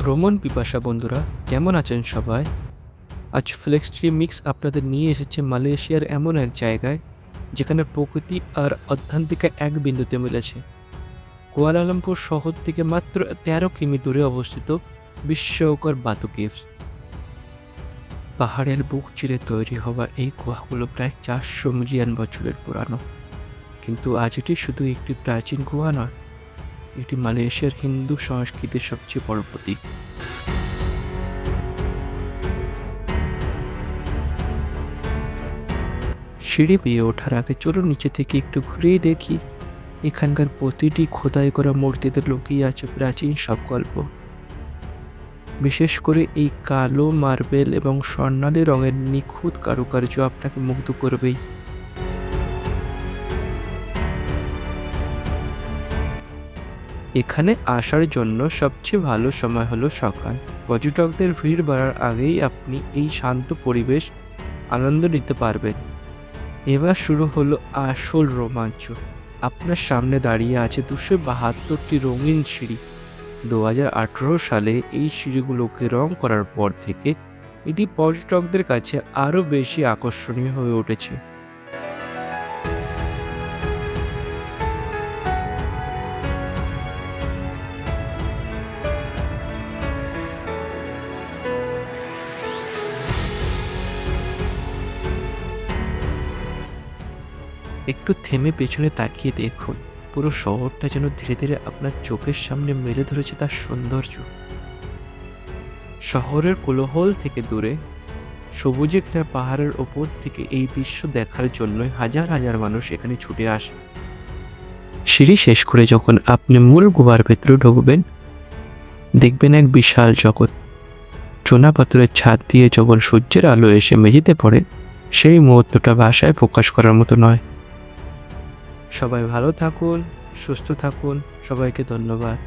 ভ্রমণ পিপাসা বন্ধুরা, কেমন আছেন সবাই? আজ ফ্লেক্স ট্রি মিক্স আপনাদের নিয়ে এসেছে মালয়েশিয়ার এমন এক জায়গায় যেখানে প্রকৃতি আর অধ্যান্তিকা এক বিন্দুতে মিলেছে। কুয়ালালামপুর শহর থেকে মাত্র 13 কিমি দূরে অবস্থিত বিস্ময়কর বাতু কেভস। পাহাড়ের বুক চিরে তৈরি হওয়া এই গুহাগুলো প্রায় 400 মিলিয়ন বছরের পুরানো। কিন্তু আজ এটি শুধু একটি প্রাচীন গুহা নয়, এটি মালয়েশিয়ার হিন্দু সংস্কৃতির সবচেয়ে বড় প্রতীক। সিঁড়ি বেয়ে ওঠার আগে চলুন নিচে থেকে একটু ঘুরেই দেখি। এখানকার প্রতিটি খোদাই করা মূর্তিতে লুকিয়ে আছে প্রাচীন সব গল্প। বিশেষ করে এই কালো মার্বেল এবং স্বর্ণালী রঙের নিখুঁত কারুকার্য আপনাকে মুগ্ধ করবেই। এখানে আসার জন্য সবচেয়ে ভালো সময় হলো সকাল। পর্যটকদের ভিড় বাড়ার আগেই আপনি এই শান্ত পরিবেশ আনন্দ নিতে পারবেন। এবার শুরু হলো আসল রোমাঞ্চ। আপনার সামনে দাঁড়িয়ে আছে 272টি রঙিন সিঁড়ি। 2018 সালে এই সিঁড়িগুলোকে রং করার পর থেকে এটি পর্যটকদের কাছে আরও বেশি আকর্ষণীয় হয়ে উঠেছে। একটু থেমে পেছনে তাকিয়ে দেখুন, পুরো শহরটা যেন ধীরে ধীরে আপনার চোখের সামনে মেলে ধরেছে তার সৌন্দর্য। শহরের কোলাহল থেকে দূরে সবুজে ঘেরা পাহাড়ের ওপর থেকে এই দৃশ্য দেখার জন্যই হাজার হাজার মানুষ এখানে ছুটে আসে। সিঁড়ি শেষ করে যখন আপনি মূল গুহার ভেতরে ঢুকবেন, দেখবেন এক বিশাল জগৎ। চুনা পাথরের ছাদ দিয়ে যখন সূর্যের আলো এসে মেঝেতে পড়ে, সেই মুহূর্তটা ভাষায় প্রকাশ করার মতো নয়। সবাই ভালো থাকুন, সুস্থ থাকুন, সবাইকে ধন্যবাদ।